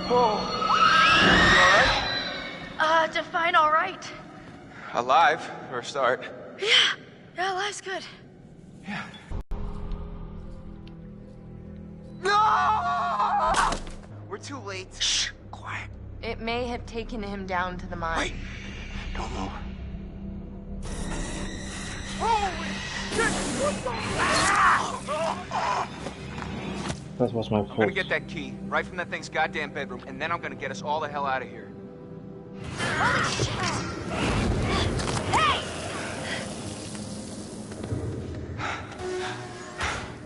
Whoa. You alright? Define alright. Alive, for a start. Yeah, life's good. Yeah. No! We're too late. Shh, quiet. It may have taken him down to the mine. Wait, don't move. Holy shit! What the? That was my I'm gonna fault. get that key right from that thing's goddamn bedroom, and then I'm gonna get us all the hell out of here. Holy shit! Hey!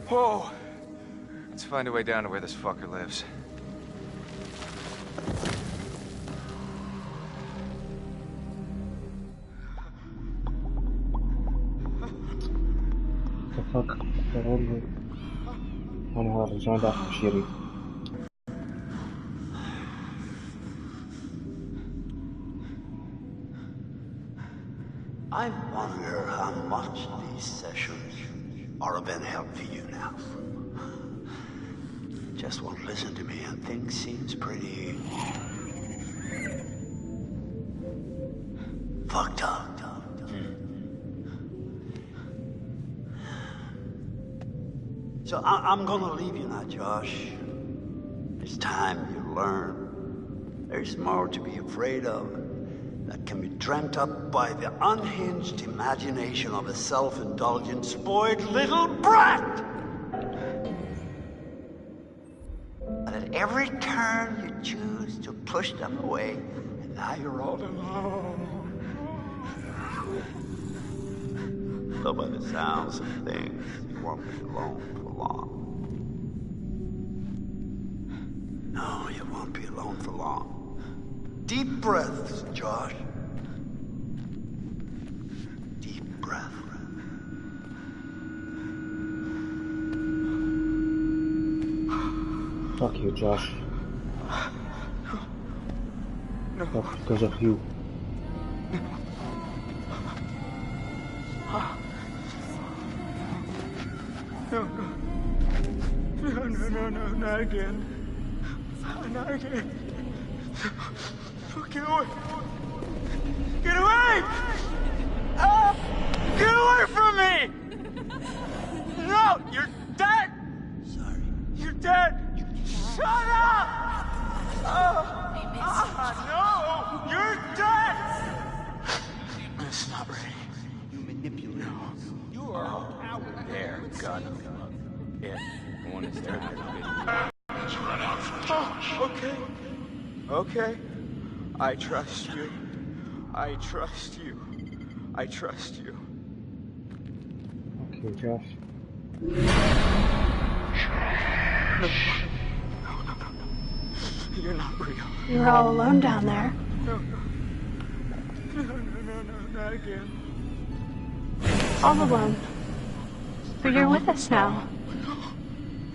Whoa! Let's find a way down to where this fucker lives. The fuck? أنا هذا الرجال داخل شيري. I wonder how much these sessions are of any help to you now. Just won't listen to me and things seems pretty fucked up. So I'm gonna leave you now, Josh. It's time you learn. There's more to be afraid of that can be dreamt up by the unhinged imagination of a self-indulgent, spoiled little brat. And at every turn you choose to push them away, and now you're all alone. Though by the sounds of things, you won't be alone for long. No, you won't be alone for long. Deep breaths, Josh. Deep breath. Fuck you, Josh. No. That's because of you. No, not again. Not again. Get away! Get away! Get away from me! No, you're dead! Sorry. You're dead! Shut up! No! You're dead! It's not ready. You manipulate. No. You are a coward. There, gun. Yeah, the one that's there. Okay. Okay. I trust you. I trust you. I trust you. Okay, Josh. No. You're not real. You're all alone down there. No, not again. All alone. But you're with us now.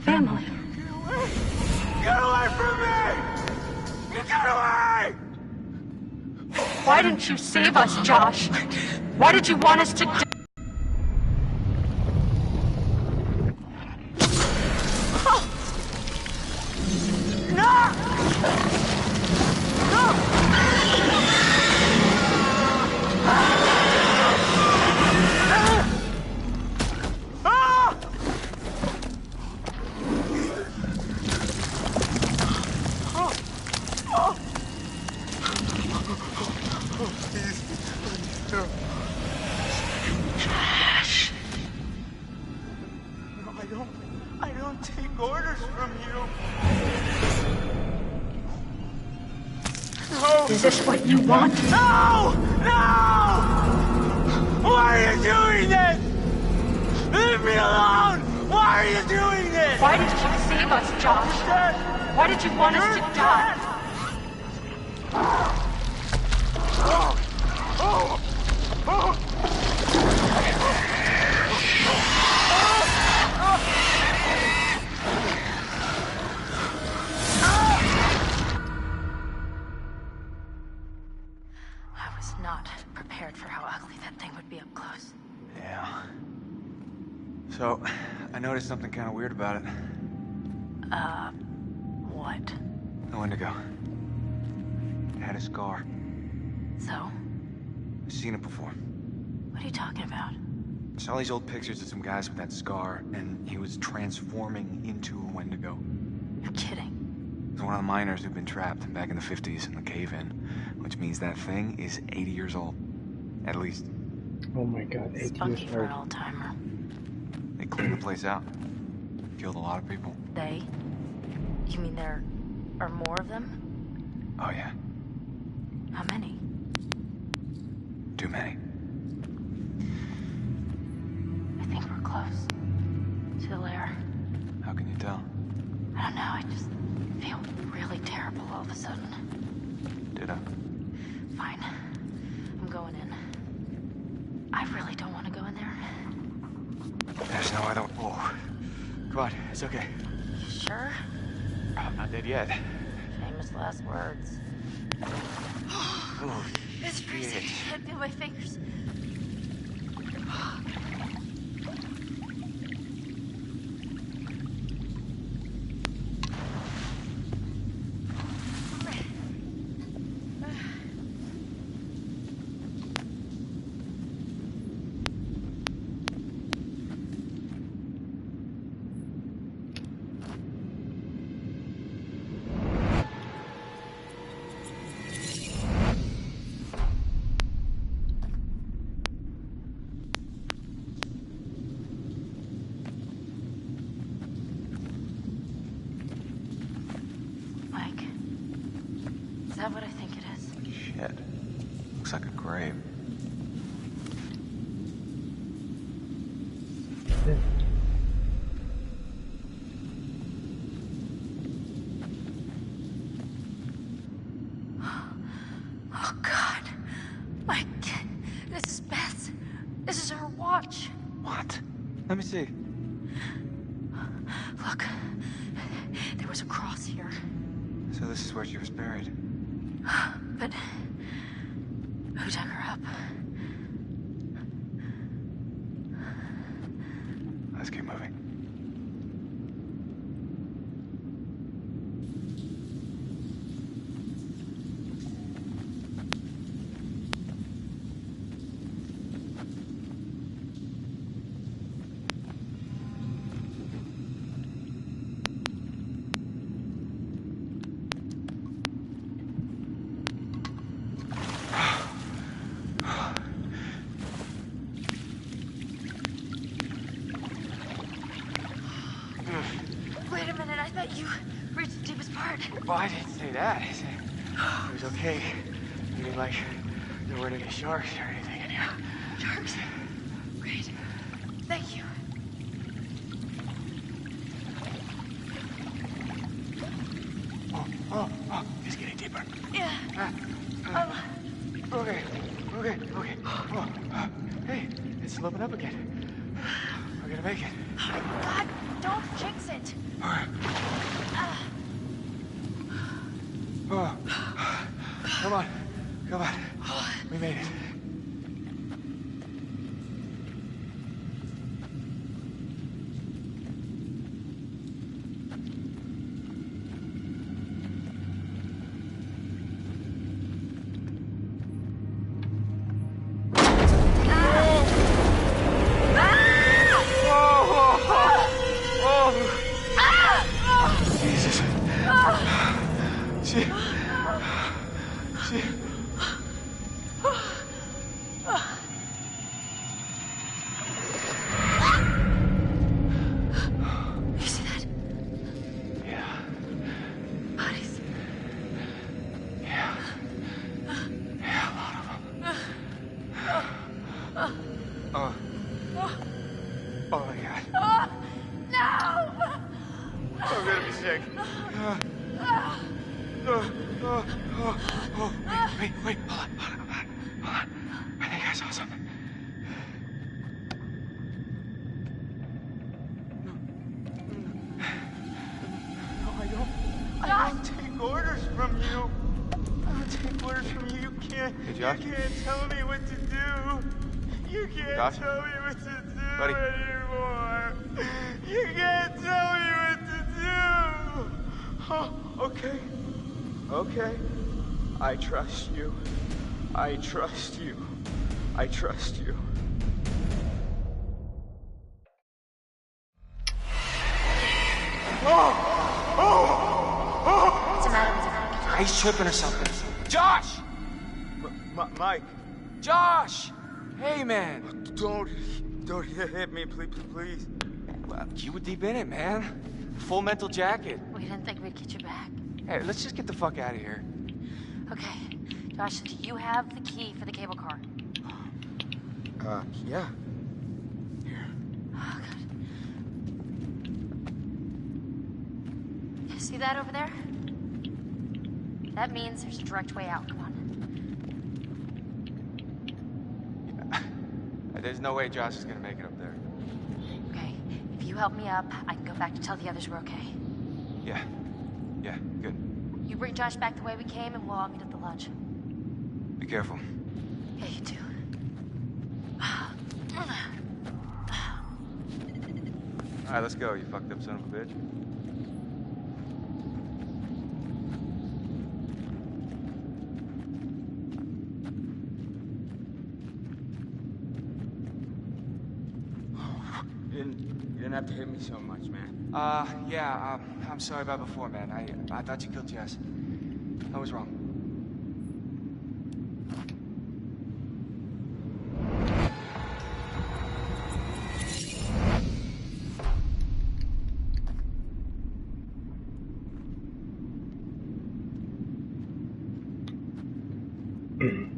Family. Get away from me! Get away! Why didn't you save us, Josh? Why did you want us to die? I don't take orders from you. No! Is this what you want? No! No! Why are you doing this? Leave me alone! Why are you doing this? Why did you save us, Josh? Why did you want us to die? I was not prepared for how ugly that thing would be up close. Yeah. So, I noticed something kind of weird about it. What? No Wendigo. It had a scar. So? I've seen it before. What are you talking about? I saw these old pictures of some guys with that scar, and he was transforming into a Wendigo. You're kidding. It was one of the miners who'd been trapped back in the 50s in the cave-in, which means that thing is 80 years old. At least. Oh my god, 8 years Spunky for old. an old-timer. They cleaned the place out. Killed a lot of people. They? You mean there are more of them? Oh yeah, How many? too many. I think we're close. To the lair. How can you tell? I don't know, I just feel really terrible all of a sudden. Ditto. Fine. I'm going in. I really don't want to go in there. There's no other. Whoa. Come on, it's okay. You sure? I'm not dead yet. Famous last words. Oh, It's freezing. I can't feel my fingers. Mike, is that what I think it is? Shit. Looks like a grave. Oh, God. Mike, this is Beth's. This is her watch. What? Let me see. Look, there was a cross here. So this is where she was buried. But who dug her up? Let's keep moving. Wait a minute, I thought you reached the deepest part. Well, I didn't say that. I said it was okay. I mean, like, there weren't any sharks or anything in here. Sharks? Great. Thank you. Oh, it's getting deeper. Yeah. Okay. Oh, hey, it's sloping up again. We're gonna make it. God, don't jinx it. All right. Oh. Come on. We made it. Jesus. She. You see that? Yeah. Bodies. Yeah. Yeah, a lot of them. Oh my God. No! I'm gonna be sick. Wait. Hold on. I think I saw something. No, I don't take orders from you. I don't take orders from you. You can't tell me what to do. You can't Josh? tell me what to do Buddy? anymore. You can't tell me what to do. Oh, okay. Okay. I trust you. I trust you. I trust you. What's the matter? He's tripping or something. Josh! Mike. Josh! Hey, man. Don't hit me, please. Well, you were deep in it, man. Full mental jacket. We didn't think we'd get you back. Hey, let's just get the fuck out of here. Okay. Josh, do you have the key for the cable car? Yeah. Oh, good. You see that over there? That means there's a direct way out. Come on. There's no way Josh is gonna make it up there. Okay. If you help me up, I can go back to tell the others we're okay. Yeah, good. You bring Josh back the way we came, and we'll all meet at the lodge. Be careful. Yeah, you too. Alright, let's go, you fucked up son of a bitch. You didn't have to hit me so much, man. Yeah, I'm sorry about before, man. I thought you killed Jess. I was wrong.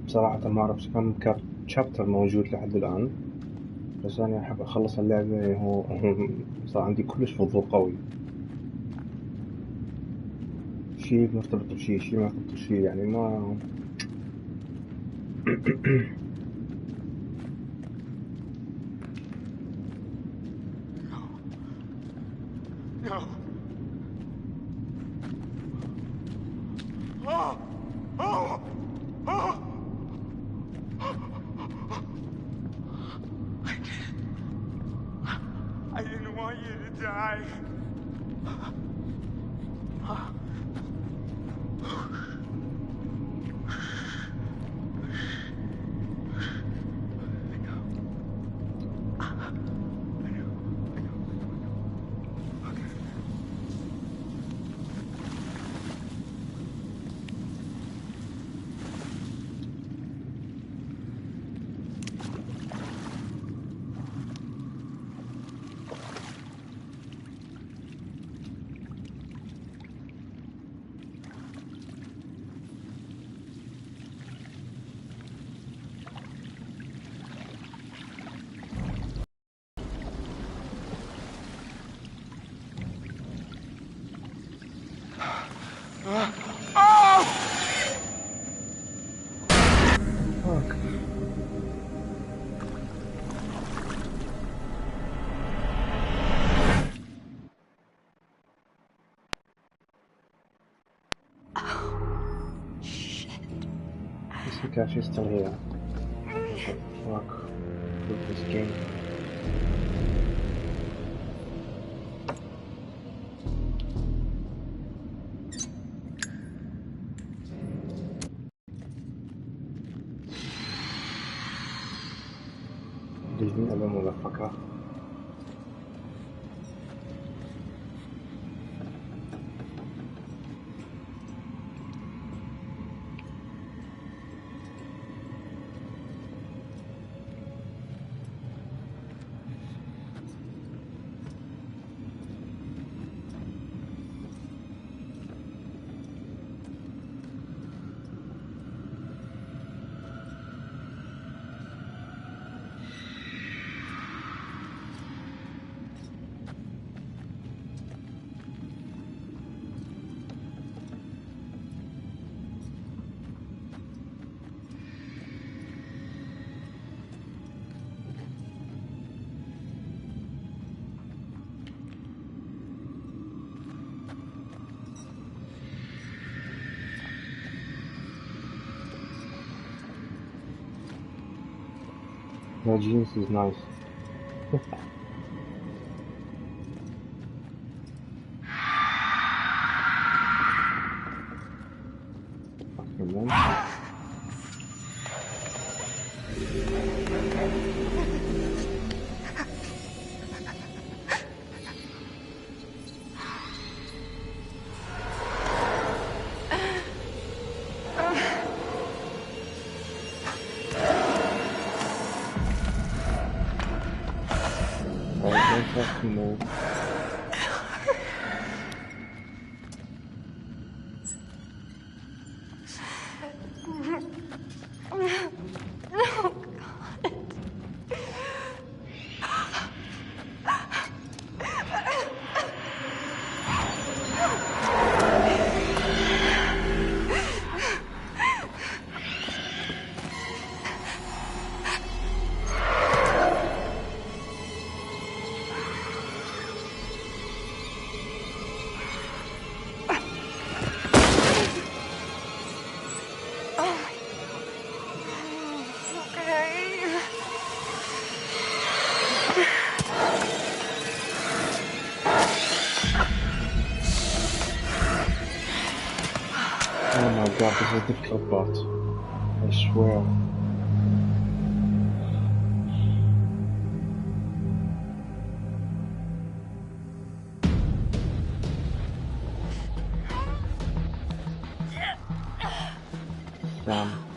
بصراحة ما أعرف إذا كان شابتر موجود لحد الآن، بس أنا أحب أخلص اللعبة. هو صار عندي كلش فضول قوي، شيء مرتبط بشيء، شيء مرتبط بشيء، يعني ما No. Oh! Oh! Oh! I didn't want you to die. She's still here. What the fuck with this game? Leave me alone, motherfucker. That jeans is nice. man. Don't have to move. Oh my god, this is the kill bot. I swear. Damn.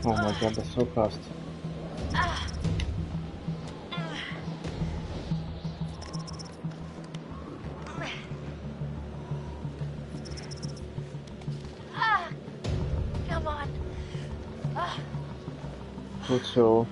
Oh my god, that's so fast. Come on. Good so.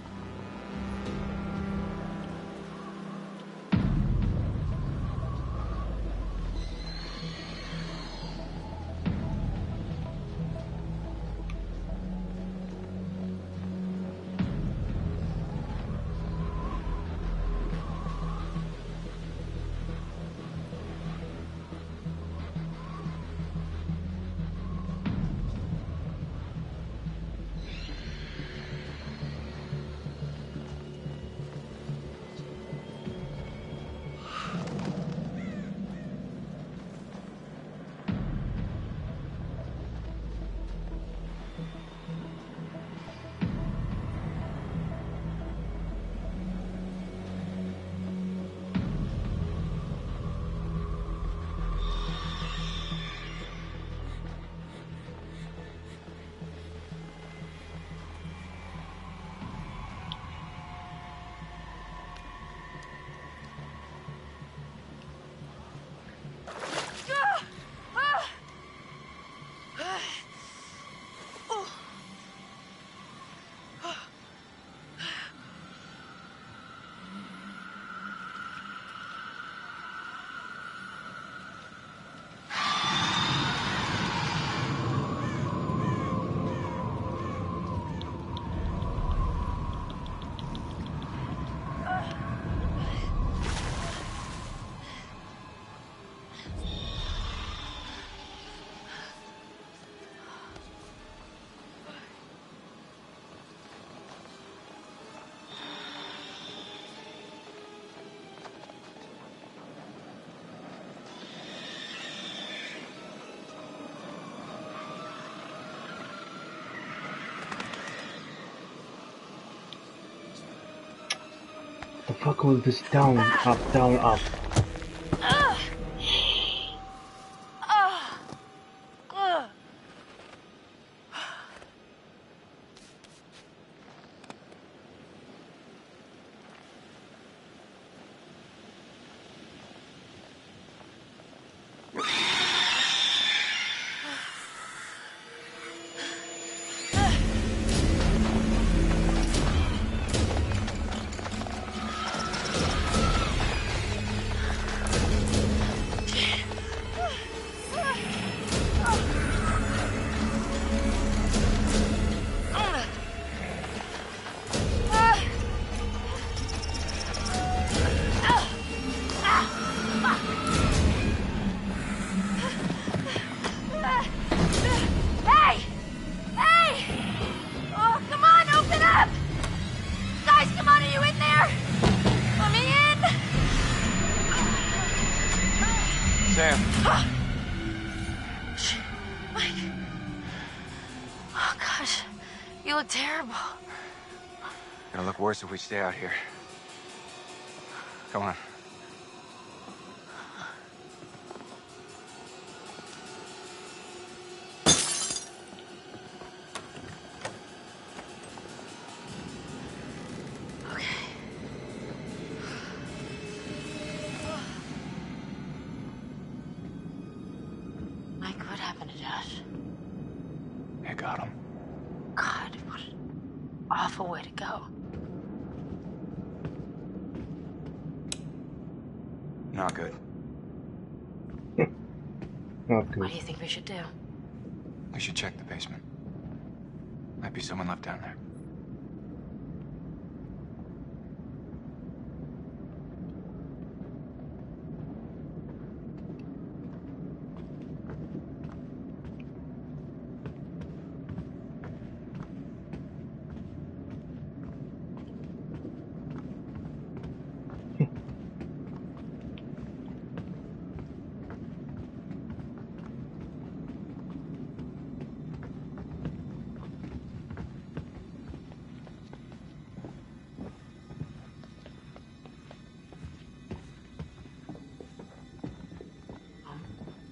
The fuck was this down, up, down, up? Sam. Mike. Oh, gosh. You look terrible. Gonna look worse if we stay out here. Come on. Mike, what happened to Josh? I got him. God, what an awful way to go. Not good. Not What good. do you think we should do? We should check the basement. Might be someone left down there.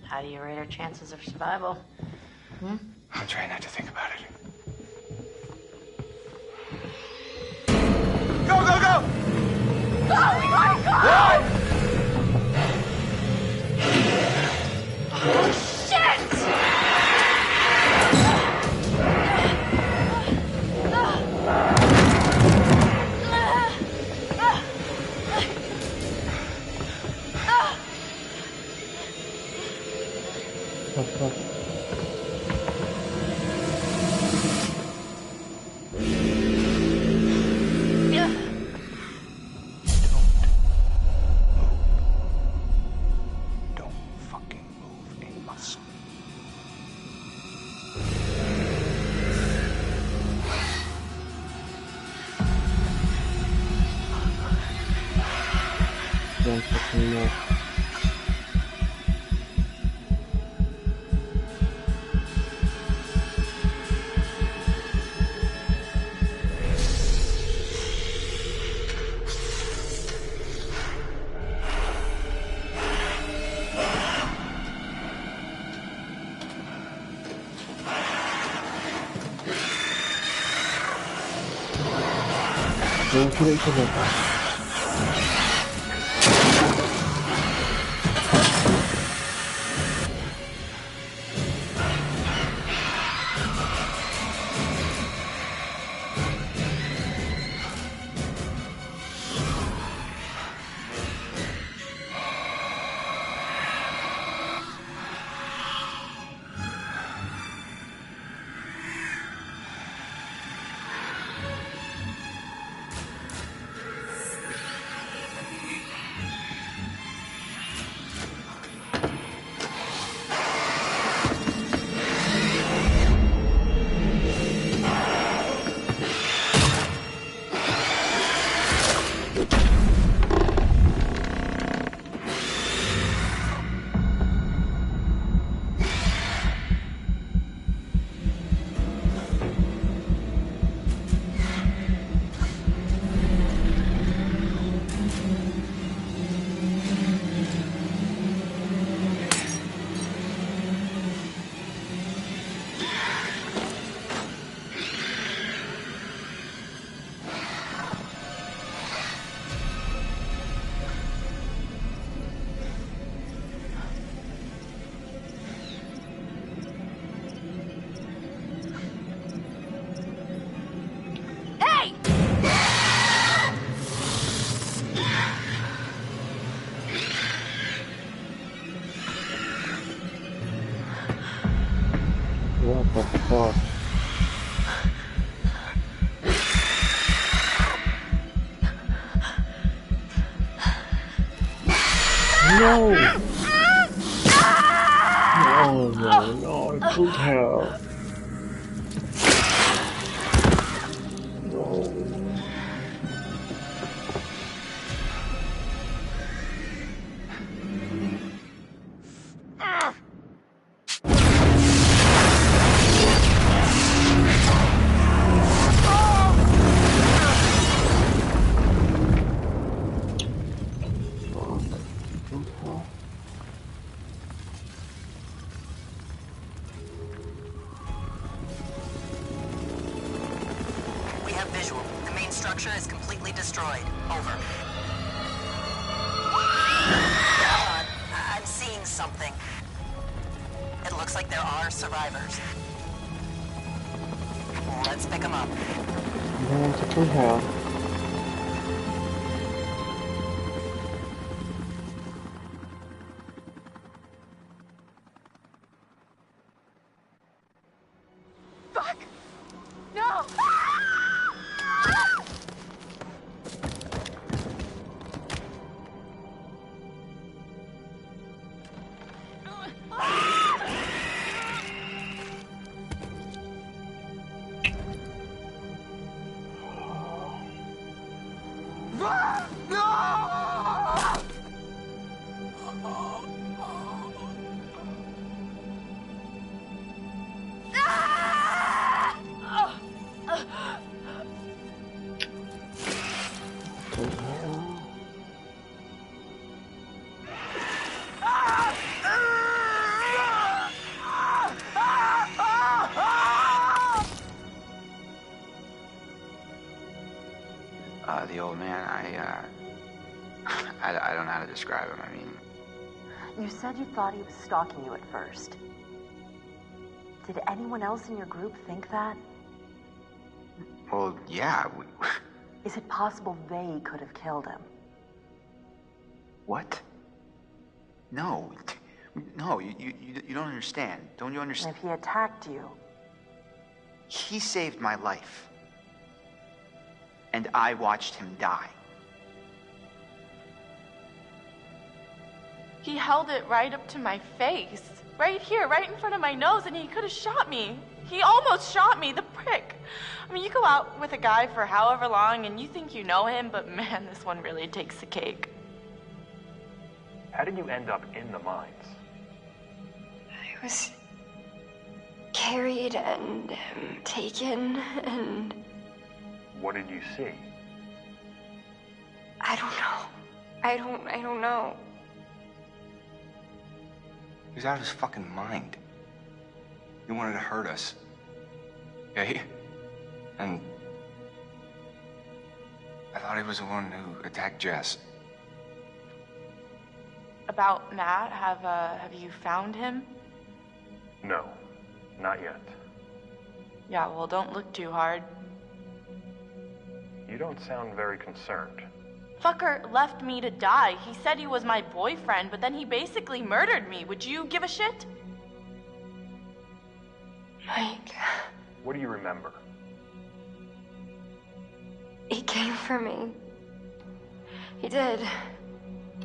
How do you rate our chances of survival? I'm trying not to think about it. Go, go, go! Oh my God! Oh, shit! Fuck, fuck. Don't fucking move a muscle. Don't fucking know. Don't kill each other. Hey! What the fuck? No! No, I could have. No. We have visual. The main structure is completely destroyed. Over. I'm seeing something. It looks like there are survivors. Let's pick them up. No, take them here. Fuck! No! The old man, I don't know how to describe him. I mean... You said you thought he was stalking you at first. Did anyone else in your group think that? Well, yeah, Is it possible they could have killed him? What? No. No, you don't understand. Don't you understand? And if he attacked you? He saved my life. And I watched him die. He held it right up to my face. Right here, right in front of my nose, and he could have shot me. He almost shot me, the prick. I mean, you go out with a guy for however long and you think you know him, but man, this one really takes the cake. How did you end up in the mines? I was carried and taken and... What did you see? I don't know. I don't know. He's out of his fucking mind. He wanted to hurt us. Okay? And I thought he was the one who attacked Jess. About Matt, have you found him? No, not yet. Yeah, well, don't look too hard. You don't sound very concerned. Fucker left me to die. He said he was my boyfriend, but then he basically murdered me. Would you give a shit? Mike. What do you remember? He came for me. He did.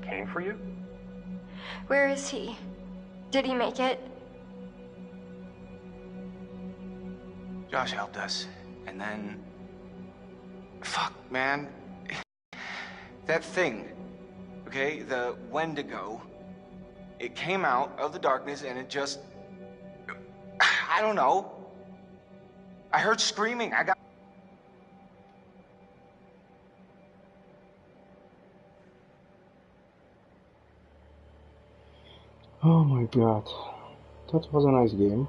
Came for you? Where is he? Did he make it? Josh helped us, and then... Fuck, man. That thing, okay, the Wendigo, it came out of the darkness and it just... I don't know. I heard screaming. I got... Oh my god. That was a nice game.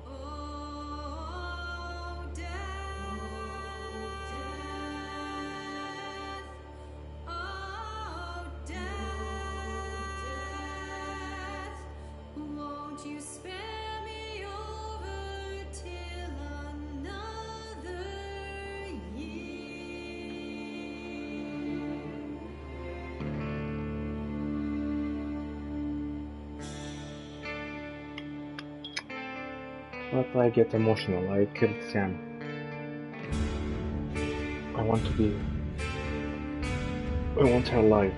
But I get emotional. I killed Sam. I want her alive.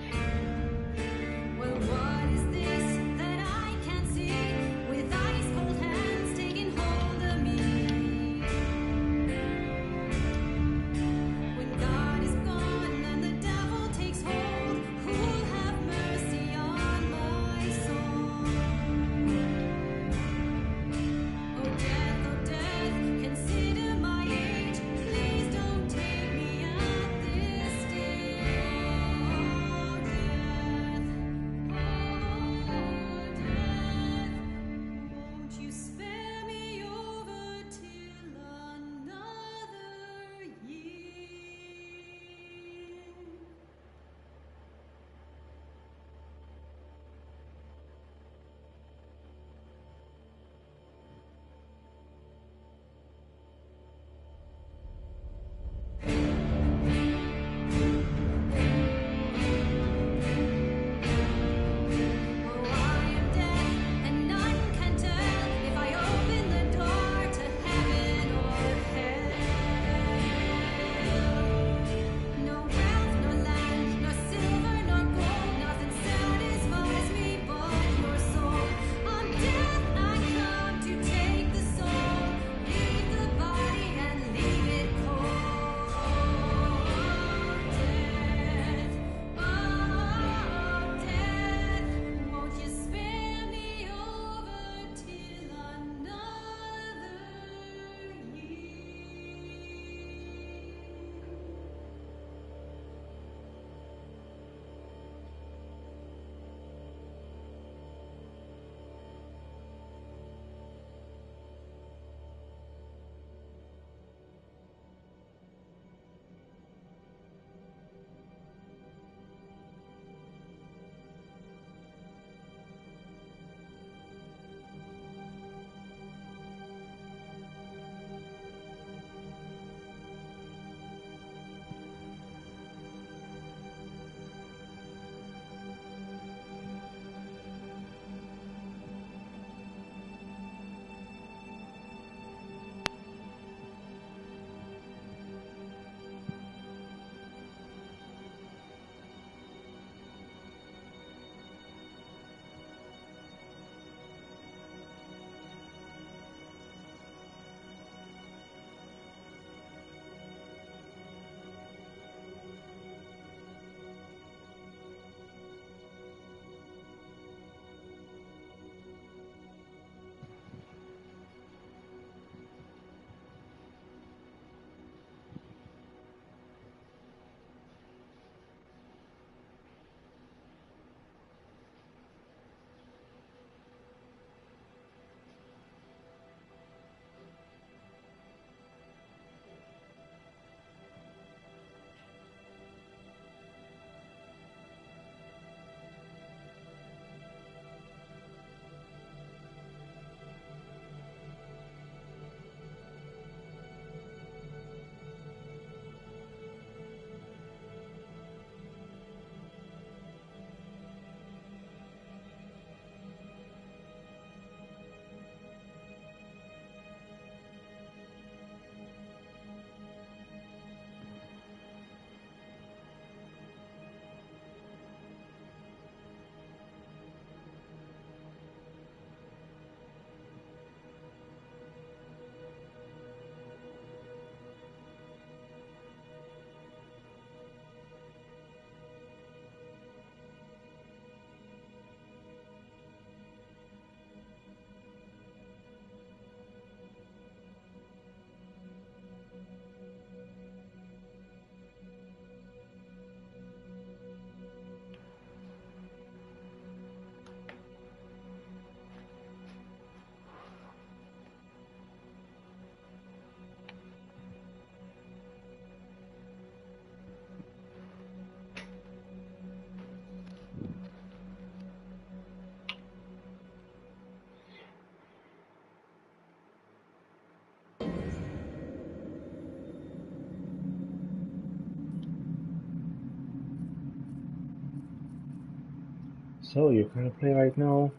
So you gonna play right now?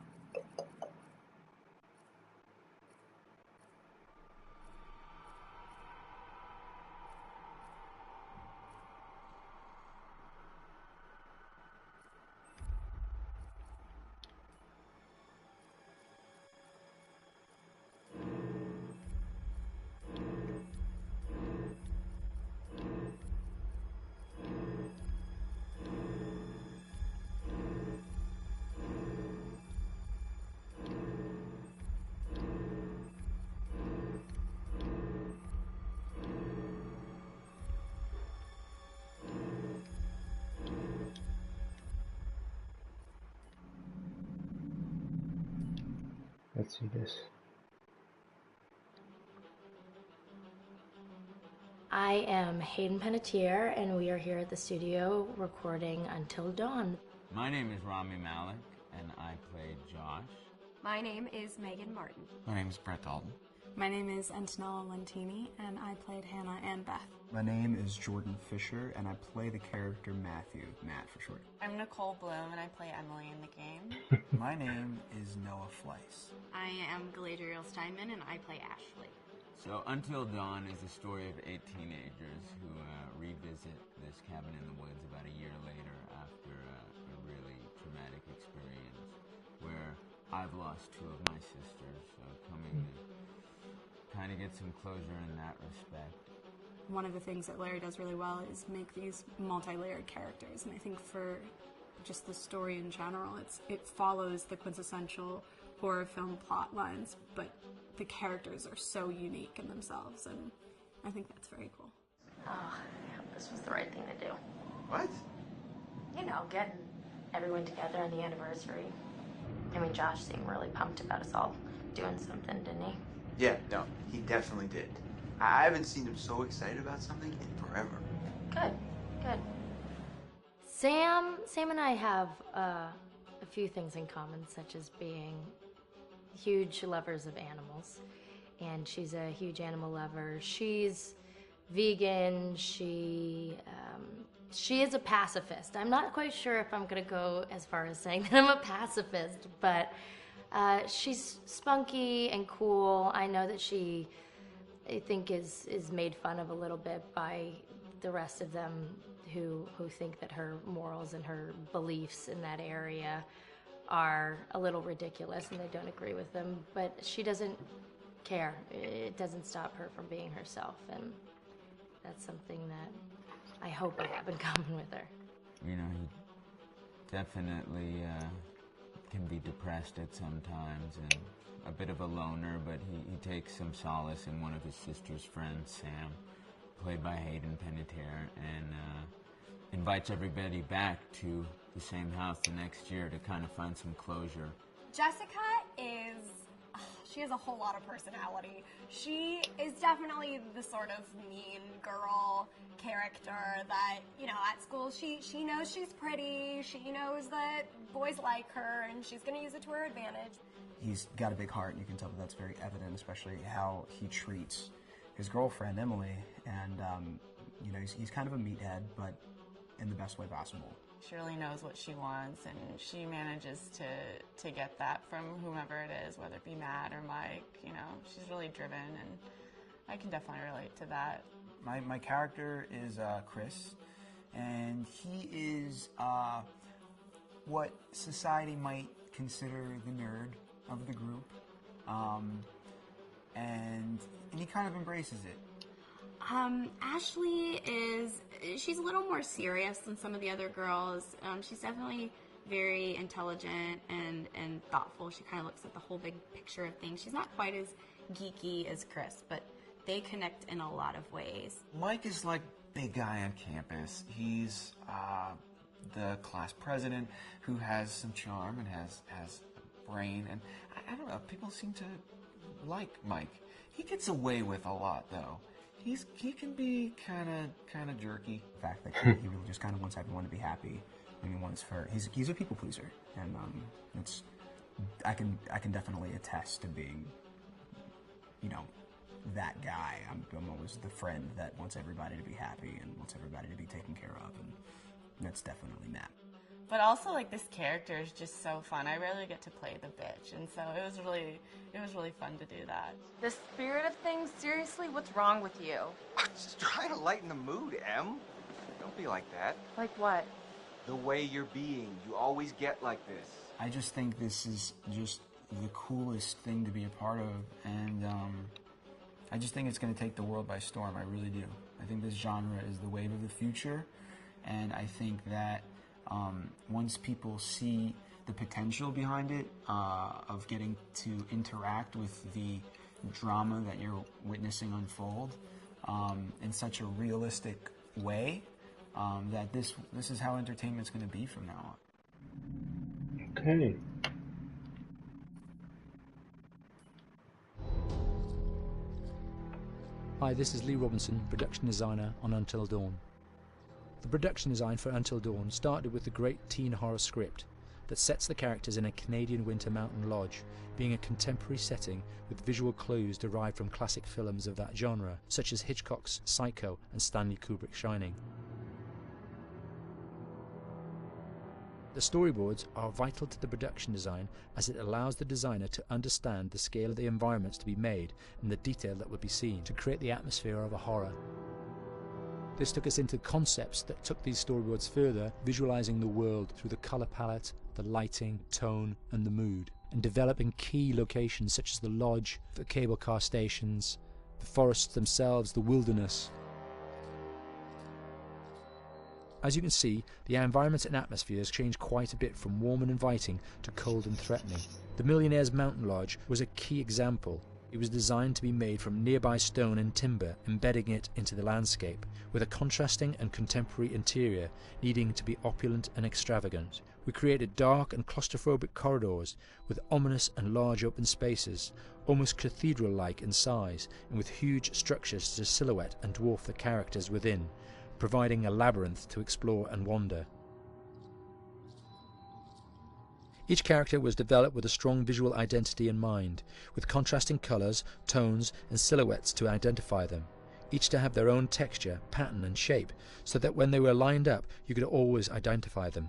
Let's see this. I am Hayden Panettiere, and we are here at the studio recording Until Dawn. My name is Rami Malek, and I play Josh. My name is Megan Martin. My name is Brett Dalton. My name is Antonella Lentini, and I played Hannah and Beth. My name is Jordan Fisher, and I play the character Matthew, Matt for short. I'm Nicole Bloom, and I play Emily in the game. My name is Noah Fleiss. I am Galadriel Steinman, and I play Ashley. So Until Dawn is a story of 8 teenagers who revisit this cabin in the woods about a year later after a really traumatic experience where I've lost 2 of my sisters, so coming to kind of get some closure in that respect. One of the things that Larry does really well is make these multi-layered characters, and I think for just the story in general, it follows the quintessential horror film plot lines, but the characters are so unique in themselves, and I think that's very cool. Oh, yeah, this was the right thing to do. What? You know, getting everyone together on the anniversary. I mean, Josh seemed really pumped about us all doing something, didn't he? Yeah, no, he definitely did. I haven't seen him so excited about something in forever. Good, good. Sam and I have a few things in common, such as being huge lovers of animals, and she's a huge animal lover. She's vegan. She is a pacifist. I'm not quite sure if I'm gonna go as far as saying that I'm a pacifist, but she's spunky and cool. I know that she, I think, is made fun of a little bit by the rest of them who think that her morals and her beliefs in that area are a little ridiculous and they don't agree with them, but she doesn't care. It doesn't stop her from being herself, and that's something that I hope I have in common with her. You know, he definitely can be depressed at some times and a bit of a loner, but he takes some solace in one of his sister's friends, Sam, played by Hayden Panettiere, and invites everybody back to the same house the next year to kind of find some closure. Jessica she has a whole lot of personality. She is definitely the sort of mean girl character that, you know, at school she knows she's pretty, she knows that boys like her, and she's going to use it to her advantage. He's got a big heart, and you can tell that that's very evident, especially how he treats his girlfriend, Emily, and, you know, he's kind of a meathead, but in the best way possible. She really knows what she wants, and she manages to get that from whomever it is, whether it be Matt or Mike. You know, she's really driven, and I can definitely relate to that. My character is Chris, and he is what society might consider the nerd of the group, and he kind of embraces it. Ashley she's a little more serious than some of the other girls. She's definitely very intelligent and thoughtful. She kind of looks at the whole big picture of things. She's not quite as geeky as Chris, but they connect in a lot of ways. Mike is like big guy on campus. He's the class president who has some charm and has a brain, and I don't know, people seem to like Mike. He gets away with a lot, though. He can be kind of jerky. The fact that he really just kind of wants everyone to be happy, and he's a people pleaser, and I can definitely attest to being, you know, that guy. I'm always the friend that wants everybody to be happy and wants everybody to be taken care of, and that's definitely Matt. But also, like, this character is just so fun. I rarely get to play the bitch, and so it was really fun to do that. The spirit of things, seriously, what's wrong with you? I'm just trying to lighten the mood, Em. Don't be like that. Like what? The way you're being. You always get like this. I just think this is just the coolest thing to be a part of, and I just think it's going to take the world by storm. I really do. I think this genre is the wave of the future, and I think that once people see the potential behind it, of getting to interact with the drama that you're witnessing unfold in such a realistic way, that this is how entertainment's going to be from now on. Okay. Hi, this is Lee Robinson, production designer on Until Dawn. The production design for Until Dawn started with the great teen horror script that sets the characters in a Canadian winter mountain lodge, being a contemporary setting with visual clues derived from classic films of that genre, such as Hitchcock's Psycho and Stanley Kubrick's Shining. The storyboards are vital to the production design, as it allows the designer to understand the scale of the environments to be made and the detail that would be seen to create the atmosphere of a horror. This took us into concepts that took these storyboards further, visualizing the world through the color palette, the lighting, tone and the mood, and developing key locations such as the lodge, the cable car stations, the forests themselves, the wilderness. As you can see, the environments and atmospheres change quite a bit from warm and inviting to cold and threatening. The Millionaire's Mountain Lodge was a key example. It was designed to be made from nearby stone and timber, embedding it into the landscape, with a contrasting and contemporary interior needing to be opulent and extravagant. We created dark and claustrophobic corridors with ominous and large open spaces, almost cathedral-like in size, and with huge structures to silhouette and dwarf the characters within, providing a labyrinth to explore and wander. Each character was developed with a strong visual identity in mind, with contrasting colours, tones and silhouettes to identify them, each to have their own texture, pattern and shape, so that when they were lined up you could always identify them.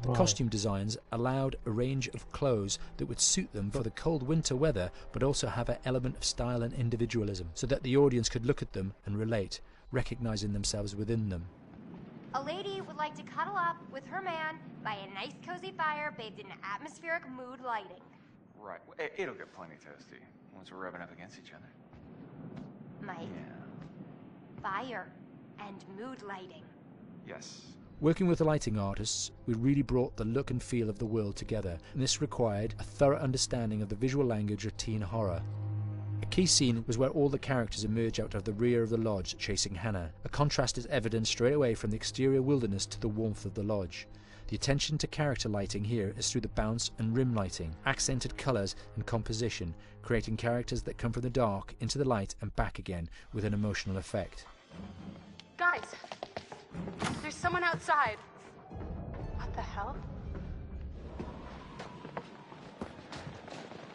The costume designs allowed a range of clothes that would suit them for the cold winter weather, but also have an element of style and individualism, so that the audience could look at them and relate, recognizing themselves within them. A lady would like to cuddle up with her man by a nice cozy fire bathed in atmospheric mood lighting. Right. It'll get plenty toasty once we're rubbing up against each other. Mike. Yeah. Fire and mood lighting. Yes. Working with the lighting artists, we really brought the look and feel of the world together, and this required a thorough understanding of the visual language of teen horror. A key scene was where all the characters emerge out of the rear of the lodge chasing Hannah. A contrast is evident straight away from the exterior wilderness to the warmth of the lodge. The attention to character lighting here is through the bounce and rim lighting, accented colours and composition, creating characters that come from the dark into the light and back again with an emotional effect. Guys, there's someone outside. What the hell?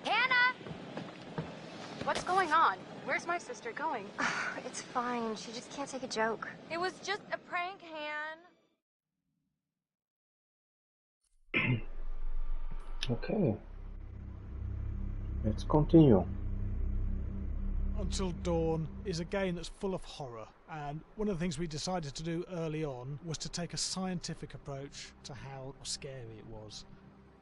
Hannah! What's going on? Where's my sister going? It's fine. She just can't take a joke. It was just a prank, Han. Okay. Let's continue. Until Dawn is a game that's full of horror, and one of the things we decided to do early on was to take a scientific approach to how scary it was.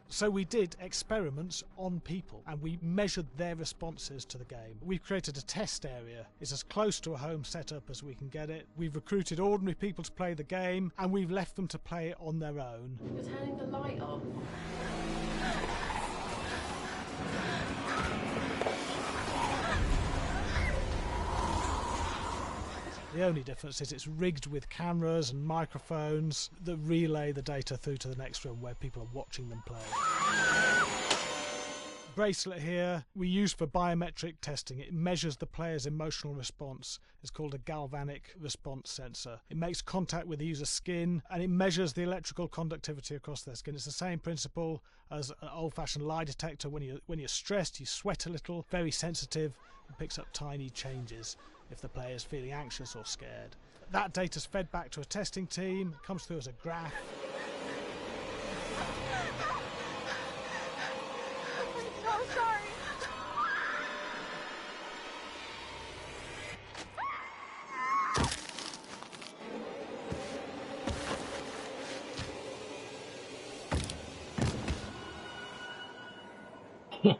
So we did experiments on people and we measured their responses to the game. We've created a test area. It's as close to a home setup as we can get it. We've recruited ordinary people to play the game and we've left them to play it on their own. You're turning the light off. The only difference is it's rigged with cameras and microphones that relay the data through to the next room where people are watching them play. Bracelet here we use for biometric testing. It measures the player's emotional response. It's called a galvanic response sensor. It makes contact with the user's skin and it measures the electrical conductivity across their skin. It's the same principle as an old-fashioned lie detector. When you're stressed, you sweat a little, very sensitive, and picks up tiny changes if the player is feeling anxious or scared. That data's fed back to a testing team, comes through as a graph. I'm so sorry.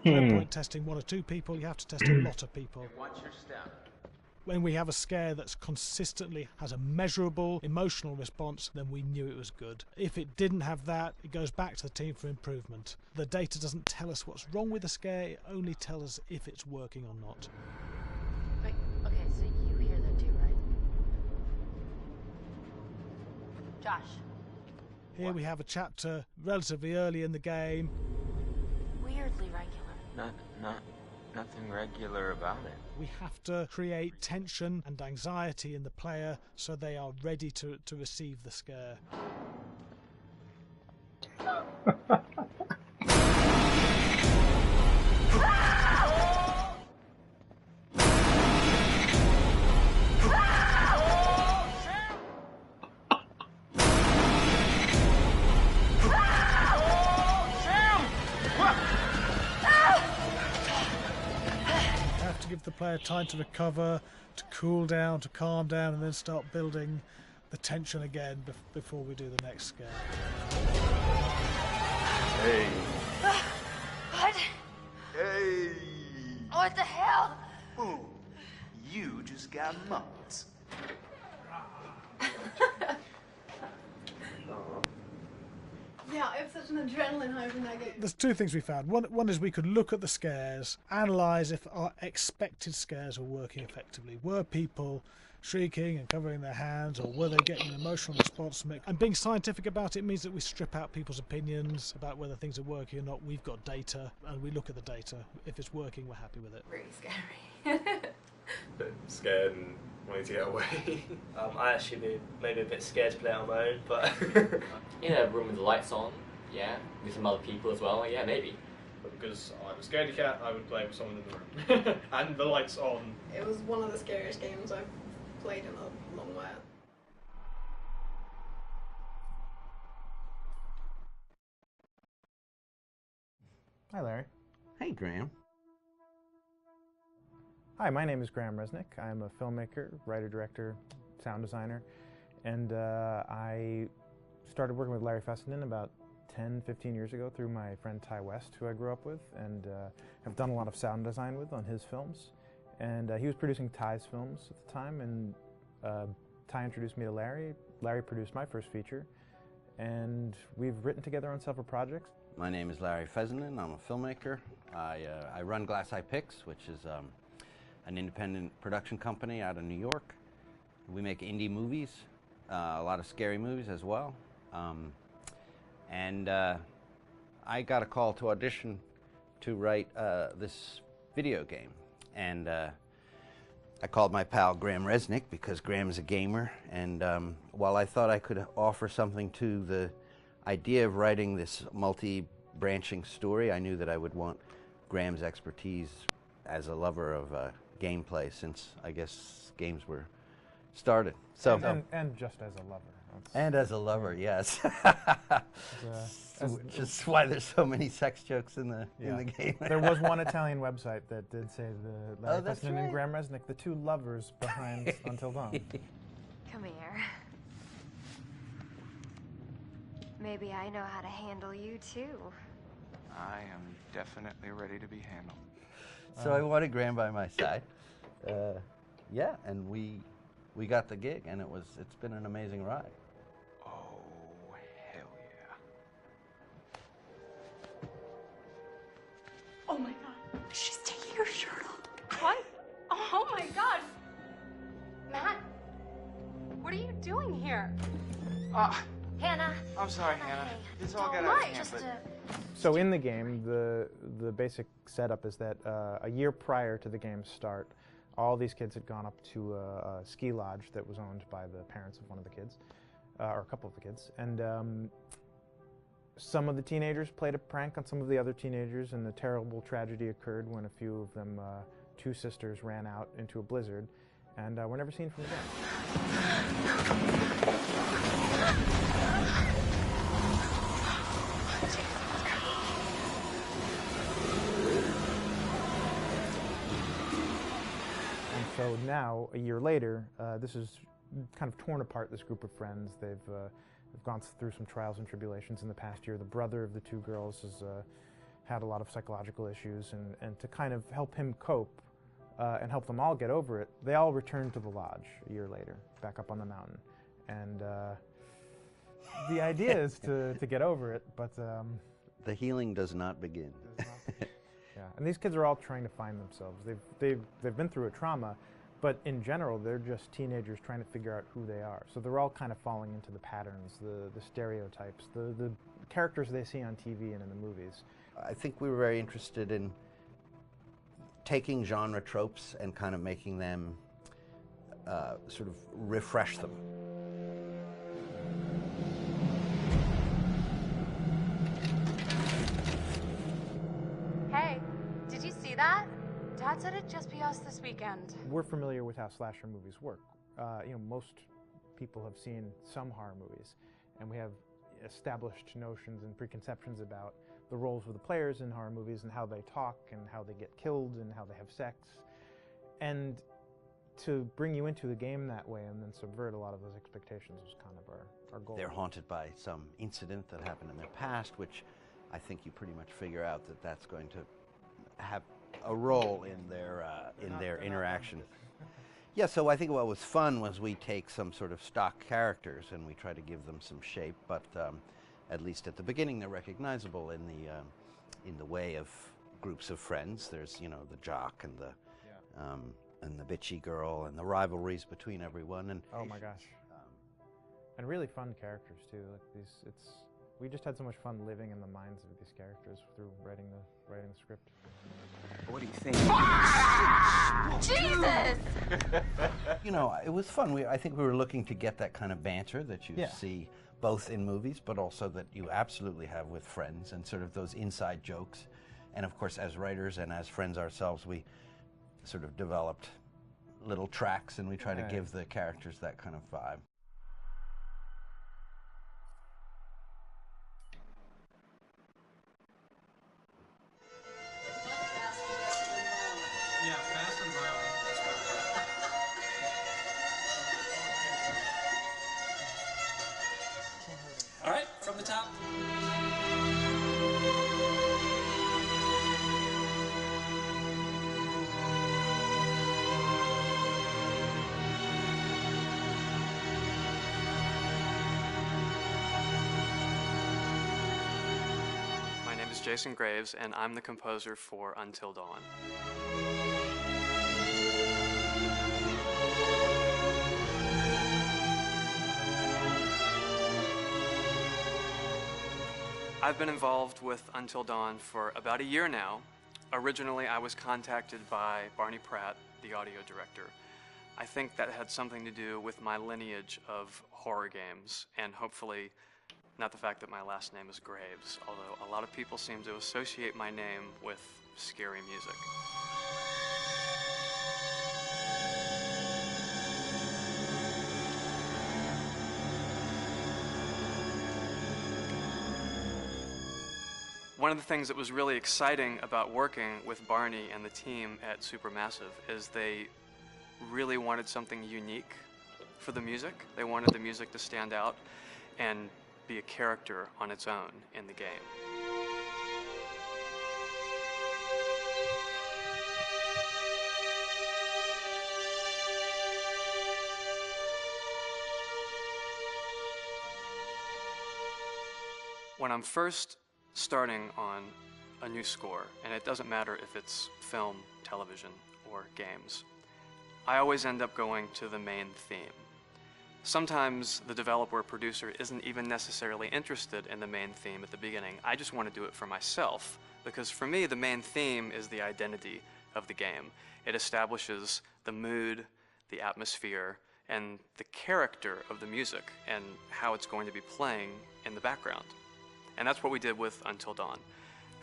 No point testing one or two people, you have to test a lot of people. Watch your step. When we have a scare that's consistently has a measurable emotional response, then we knew it was good. If it didn't have that, it goes back to the team for improvement. The data doesn't tell us what's wrong with the scare, it only tells us if it's working or not. Wait, okay, so you hear that too, right? Josh. Here we have a chapter relatively early in the game. Weirdly regular. Nothing regular about it. We have to create tension and anxiety in the player so they are ready to receive the scare. Give the player time to recover, to cool down, to calm down, and then start building the tension again before we do the next scare. Hey. What? Hey. What the hell? Ooh, you just got mugged. Yeah, I have such an adrenaline high from that game. There's two things we found. One is we could look at the scares, analyse if our expected scares were working effectively. Were people shrieking and covering their hands, or were they getting an emotional response from it? And being scientific about it means that we strip out people's opinions about whether things are working or not. We've got data, and we look at the data. If it's working, we're happy with it. Really scary. Bit scared and wanting to get away. I actually be maybe a bit scared to play on my own, but in a room with the lights on, yeah, with some other people as well, yeah, maybe. But because I'm a scaredy cat, I would play with someone in the room. And the lights on. It was one of the scariest games I've played in a long while. Hi, Larry. Hey, Graham. Hi, my name is Graham Resnick. I'm a filmmaker, writer, director, sound designer, and I started working with Larry Fessenden about 10, 15 years ago through my friend Ty West, who I grew up with, and have done a lot of sound design with on his films. And he was producing Ty's films at the time, and Ty introduced me to Larry. Larry produced my first feature, and we've written together on several projects. My name is Larry Fessenden. I'm a filmmaker. I run Glass Eye Pix, which is an independent production company out of New York. We make indie movies, a lot of scary movies as well. And I got a call to audition to write this video game. And I called my pal Graham Resnick because Graham is a gamer. And while I thought I could offer something to the idea of writing this multi-branching story, I knew that I would want Graham's expertise as a lover of gameplay, since I guess games were started. So and just as a lover. And as a lover, yes. As just why there's so many sex jokes in the game. There was one Italian website that did say the Larry that's Fessenden right. and Graham Resnick, the two lovers behind Until Dawn. Come here. Maybe I know how to handle you too. I am definitely ready to be handled. So I wanted Graham by my side. Yeah, and we got the gig, and it's been an amazing ride. Oh, hell yeah. Oh my god, she's taking her shirt off. What? Oh my god. Matt, what are you doing here? Hannah. I'm sorry, Hannah. This all got Don't out of lie, hand, but... So in the game, the basic setup is that a year prior to the game's start, all these kids had gone up to a ski lodge that was owned by the parents of one of the kids, or a couple of the kids, and some of the teenagers played a prank on some of the other teenagers, and a terrible tragedy occurred when a few of them, two sisters, ran out into a blizzard, and we're never seen from again. And so now, a year later, this is kind of torn apart, this group of friends. They've gone through some trials and tribulations in the past year. The brother of the two girls has had a lot of psychological issues, and to kind of help him cope and help them all get over it, they all returned to the lodge a year later, back up on the mountain. And the idea is to get over it, but... the healing does not begin. Yeah, and these kids are all trying to find themselves. They've been through a trauma, but in general, they're just teenagers trying to figure out who they are. So they're all kind of falling into the patterns, the stereotypes, the characters they see on TV and in the movies. I think we were very interested in taking genre tropes and kind of making them sort of refresh them. Hey, did you see that? Dad said it'd just be us this weekend. We're familiar with how slasher movies work. Most people have seen some horror movies, and we have established notions and preconceptions about the roles of the players in horror movies and how they talk and how they get killed and how they have sex. And to bring you into the game that way and then subvert a lot of those expectations was kind of our goal. They're haunted by some incident that happened in their past, which I think you pretty much figure out that that's going to have a role in their interaction. Yeah, so I think what was fun was we take some sort of stock characters and we try to give them some shape, but at least at the beginning they're recognizable in the way of groups of friends. There's the jock and the bitchy girl and the rivalries between everyone. And oh my gosh, and really fun characters too. Like we just had so much fun living in the minds of these characters through writing the script. What do you think? Jesus! It was fun. I think we were looking to get that kind of banter that you Yeah. see both in movies, but also that you absolutely have with friends, and sort of those inside jokes. And of course, as writers and as friends ourselves, we sort of developed little tracks, and we try to give the characters that kind of vibe. Yeah, fast and violent. All right, from the top. My name is Jason Graves, and I'm the composer for Until Dawn. I've been involved with Until Dawn for about a year now. Originally, I was contacted by Barney Pratt, the audio director. I think that had something to do with my lineage of horror games, and hopefully not the fact that my last name is Graves, although a lot of people seem to associate my name with scary music. One of the things that was really exciting about working with Barney and the team at Supermassive is they really wanted something unique for the music. They wanted the music to stand out and be a character on its own in the game. When I'm first starting on a new score, and it doesn't matter if it's film, television, or games, I always end up going to the main theme. Sometimes the developer or producer isn't even necessarily interested in the main theme at the beginning. I just want to do it for myself, because for me, the main theme is the identity of the game. It establishes the mood, the atmosphere, and the character of the music, and how it's going to be playing in the background. And that's what we did with Until Dawn.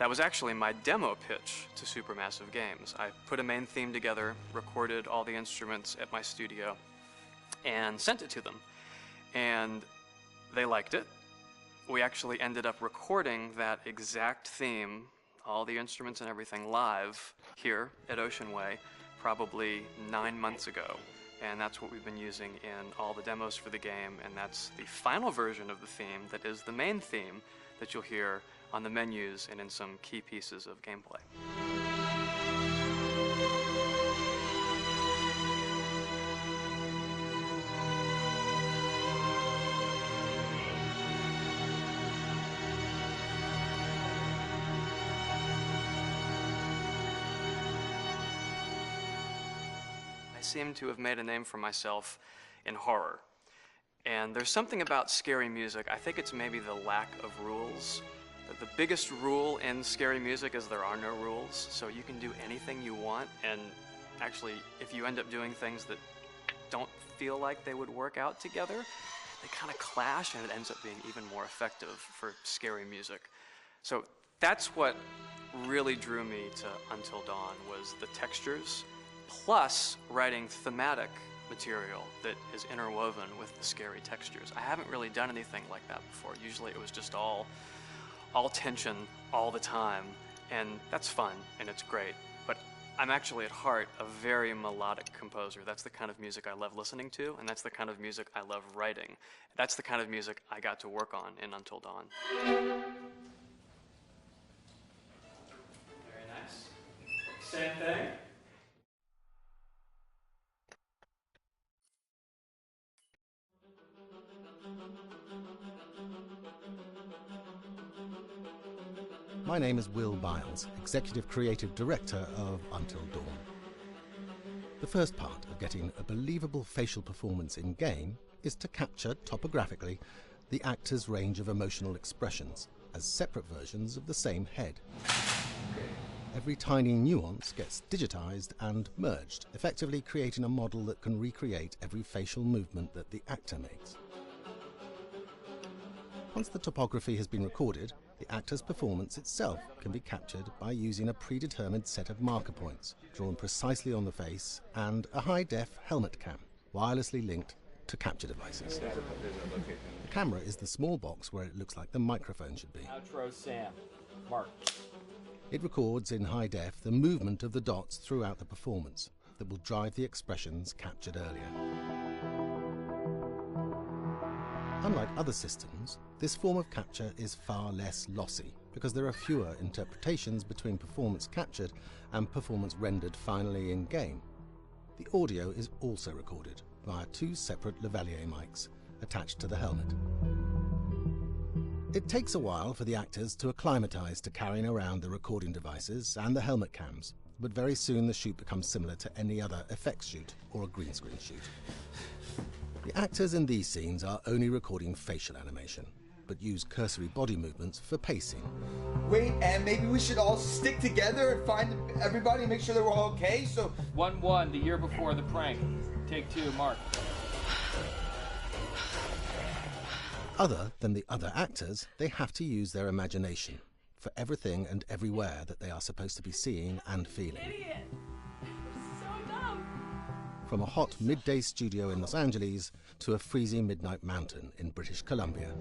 That was actually my demo pitch to Supermassive Games. I put a main theme together, recorded all the instruments at my studio, and sent it to them. And they liked it. We actually ended up recording that exact theme, all the instruments and everything, live here at Ocean Way probably 9 months ago. And that's what we've been using in all the demos for the game, and that's the final version of the theme that is the main theme that you'll hear on the menus and in some key pieces of gameplay. I seem to have made a name for myself in horror. And there's something about scary music, I think it's maybe the lack of rules. The biggest rule in scary music is there are no rules, so you can do anything you want, and actually, if you end up doing things that don't feel like they would work out together, they kind of clash, and it ends up being even more effective for scary music. So that's what really drew me to Until Dawn, was the textures, plus writing thematic material that is interwoven with the scary textures. I haven't really done anything like that before. Usually it was just all tension all the time, and that's fun and it's great. But I'm actually at heart a very melodic composer. That's the kind of music I love listening to, and that's the kind of music I love writing. That's the kind of music I got to work on in Until Dawn. Very nice. Same thing. My name is Will Biles, Executive Creative Director of Until Dawn. The first part of getting a believable facial performance in-game is to capture, topographically, the actor's range of emotional expressions as separate versions of the same head. Every tiny nuance gets digitized and merged, effectively creating a model that can recreate every facial movement that the actor makes. Once the topography has been recorded, the actor's performance itself can be captured by using a predetermined set of marker points, drawn precisely on the face, and a high-def helmet cam, wirelessly linked to capture devices. The camera is the small box where it looks like the microphone should be. Outro Sam. Mark. It records in high def the movement of the dots throughout the performance that will drive the expressions captured earlier. Unlike other systems, this form of capture is far less lossy because there are fewer interpretations between performance captured and performance rendered finally in-game. The audio is also recorded via two separate lavalier mics attached to the helmet. It takes a while for the actors to acclimatize to carrying around the recording devices and the helmet cams, but very soon the shoot becomes similar to any other effects shoot or a green screen shoot. The actors in these scenes are only recording facial animation, but use cursory body movements for pacing. Wait, and maybe we should all stick together and find everybody and make sure that we're all okay, so... 1-1, the year before the prank. Take 2, Mark. Other than the other actors, they have to use their imagination for everything and everywhere that they are supposed to be seeing and feeling. Idiot! So dumb! From a hot midday studio in Los Angeles to a freezing midnight mountain in British Columbia.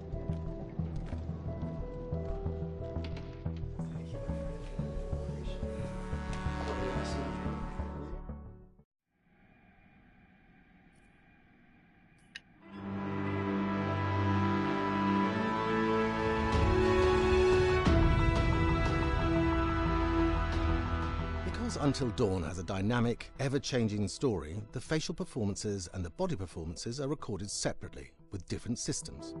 Until Dawn has a dynamic, ever-changing story, the facial performances and the body performances are recorded separately, with different systems.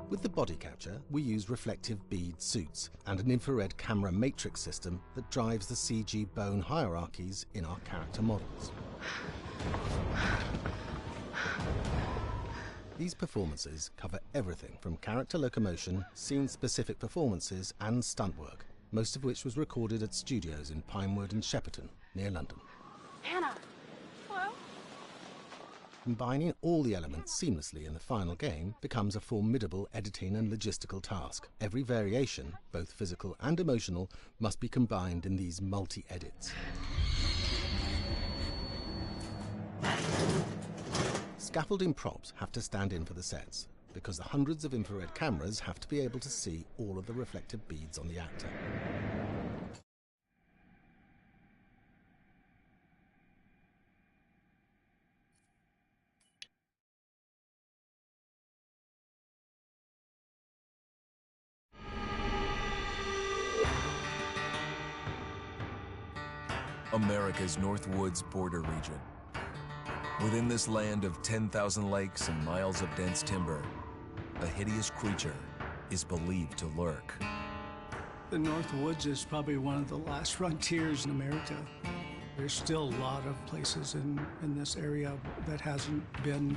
With the body capture, we use reflective bead suits and an infrared camera matrix system that drives the CG bone hierarchies in our character models. These performances cover everything from character locomotion, scene-specific performances and stunt work, most of which was recorded at studios in Pinewood and Shepperton, near London. Hannah! Hello? combining all the elements seamlessly in the final game becomes a formidable editing and logistical task. Every variation, both physical and emotional, must be combined in these multi-edits. Scaffolding props have to stand in for the sets, because the hundreds of infrared cameras have to be able to see all of the reflected beads on the actor. America's North Woods border region. Within this land of 10,000 lakes and miles of dense timber, a hideous creature is believed to lurk. The North Woods is probably one of the last frontiers in America. There's still a lot of places in this area that hasn't been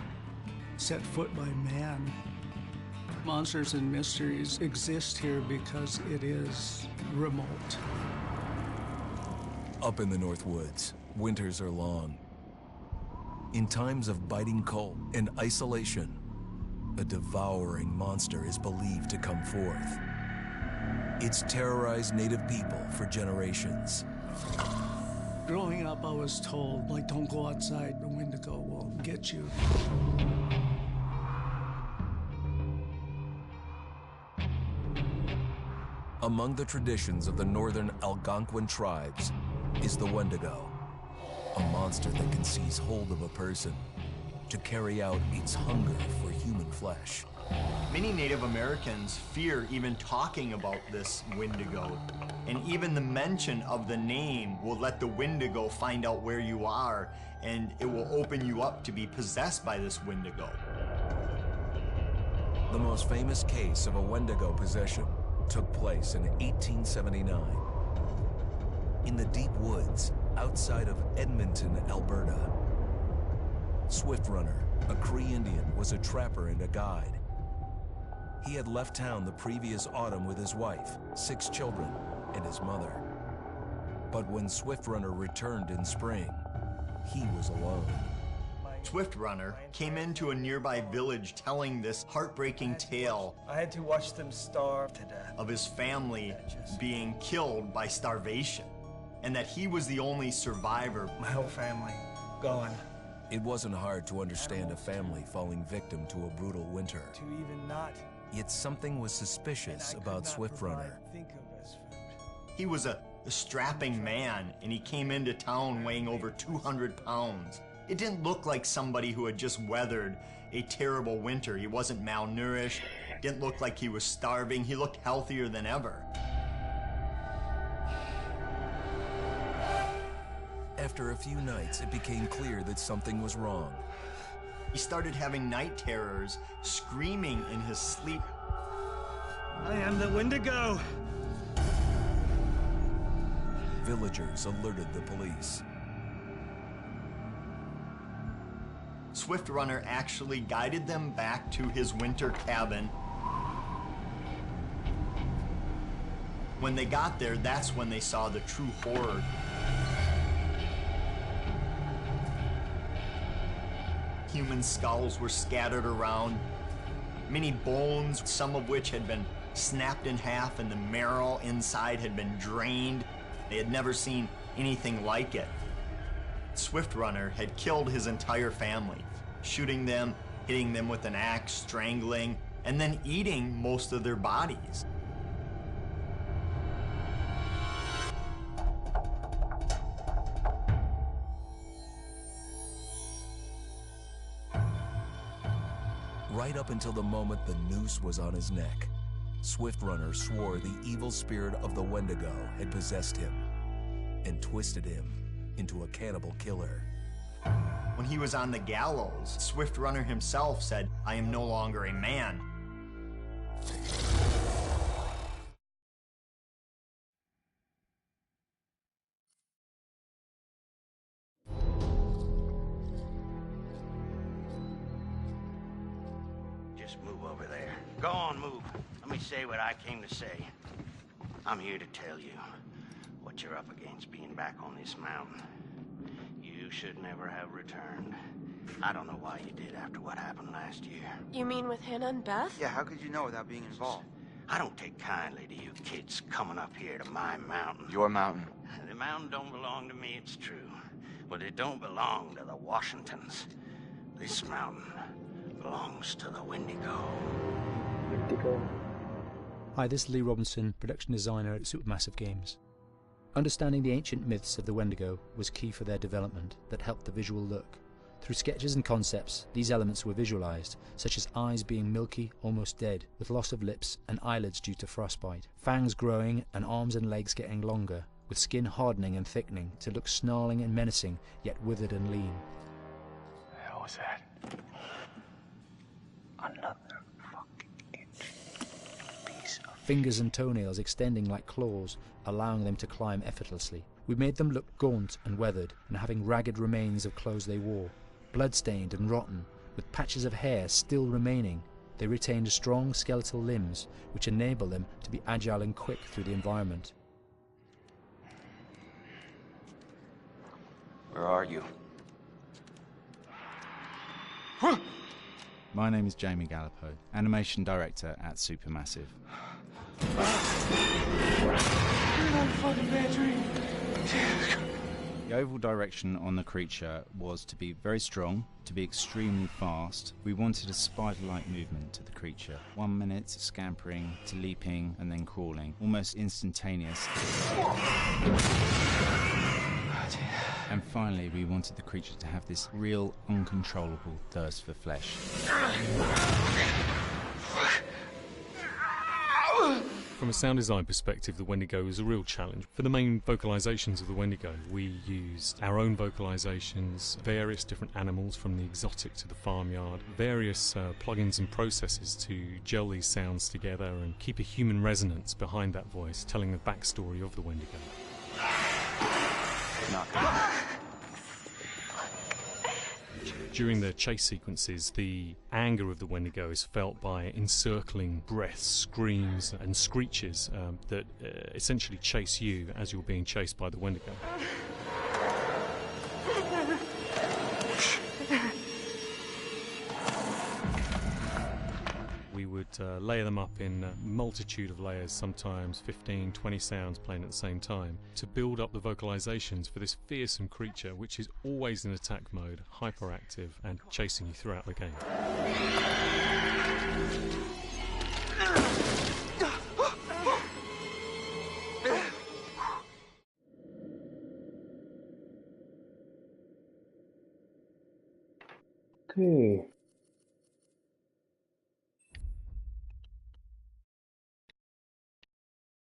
set foot by man. Monsters and mysteries exist here because it is remote. Up in the North Woods, winters are long. In times of biting cold and isolation, a devouring monster is believed to come forth. It's terrorized native people for generations. Growing up, I was told, like, don't go outside, the Wendigo will get you. Among the traditions of the northern Algonquin tribes is the Wendigo, a monster that can seize hold of a person to carry out its hunger for human flesh. Many Native Americans fear even talking about this Wendigo, and even the mention of the name will let the Wendigo find out where you are, and it will open you up to be possessed by this Wendigo. The most famous case of a Wendigo possession took place in 1879. In the deep woods outside of Edmonton, Alberta. Swift Runner, a Cree Indian, was a trapper and a guide. He had left town the previous autumn with his wife, 6 children, and his mother. But when Swift Runner returned in spring, he was alone. Swift Runner came into a nearby village telling this heartbreaking tale. I had to watch them starve to death. Of his family being killed by starvation, and that he was the only survivor. My whole family gone. It wasn't hard to understand a family falling victim to a brutal winter. To even not. Yet something was suspicious about Swift Runner. He was a strapping man, and he came into town weighing over 200 pounds. It didn't look like somebody who had just weathered a terrible winter. He wasn't malnourished, didn't look like he was starving. He looked healthier than ever. After a few nights, it became clear that something was wrong. He started having night terrors, screaming in his sleep. I am the Wendigo! Villagers alerted the police. Swift Runner actually guided them back to his winter cabin. When they got there, that's when they saw the true horror. Human skulls were scattered around, many bones, some of which had been snapped in half, and the marrow inside had been drained. They had never seen anything like it. Swift Runner had killed his entire family, shooting them, hitting them with an axe, strangling, and then eating most of their bodies. Right up until the moment the noose was on his neck, Swift Runner swore the evil spirit of the Wendigo had possessed him and twisted him into a cannibal killer. When he was on the gallows, Swift Runner himself said, "I am no longer a man." Just move over there. Go on, move. Let me say what I came to say. I'm here to tell you what you're up against being back on this mountain. You should never have returned. I don't know why you did after what happened last year. You mean with Hannah and Beth? Yeah, how could you know without being involved? I don't take kindly to you kids coming up here to my mountain. Your mountain. The mountain don't belong to me, it's true. But it don't belong to the Washingtons. This mountain belongs to the Wendigo. Hi, this is Lee Robinson, production designer at Supermassive Games. Understanding the ancient myths of the Wendigo was key for their development that helped the visual look. Through sketches and concepts, these elements were visualized, such as eyes being milky, almost dead, with loss of lips and eyelids due to frostbite, fangs growing and arms and legs getting longer, with skin hardening and thickening to look snarling and menacing, yet withered and lean. The hell was that? Another fucking piece of... Fingers and toenails extending like claws, allowing them to climb effortlessly. We made them look gaunt and weathered, and having ragged remains of clothes they wore. Blood-stained and rotten, with patches of hair still remaining, they retained strong skeletal limbs, which enable them to be agile and quick through the environment. Where are you? My name is Jamie Gallipo, animation director at Supermassive. The overall direction on the creature was to be very strong, to be extremely fast. We wanted a spider-like movement to the creature. 1 minute scampering to leaping and then crawling, almost instantaneous. And finally, we wanted the creature to have this real, uncontrollable thirst for flesh. From a sound design perspective, the Wendigo is a real challenge. For the main vocalizations of the Wendigo, we used our own vocalizations, various different animals from the exotic to the farmyard, various plugins and processes to gel these sounds together and keep a human resonance behind that voice, telling the backstory of the Wendigo. During the chase sequences, the anger of the Wendigo is felt by encircling breaths, screams and screeches that essentially chase you as you're being chased by the Wendigo. We would layer them up in a multitude of layers, sometimes 15, 20 sounds playing at the same time, to build up the vocalizations for this fearsome creature which is always in attack mode, hyperactive and chasing you throughout the game. Okay.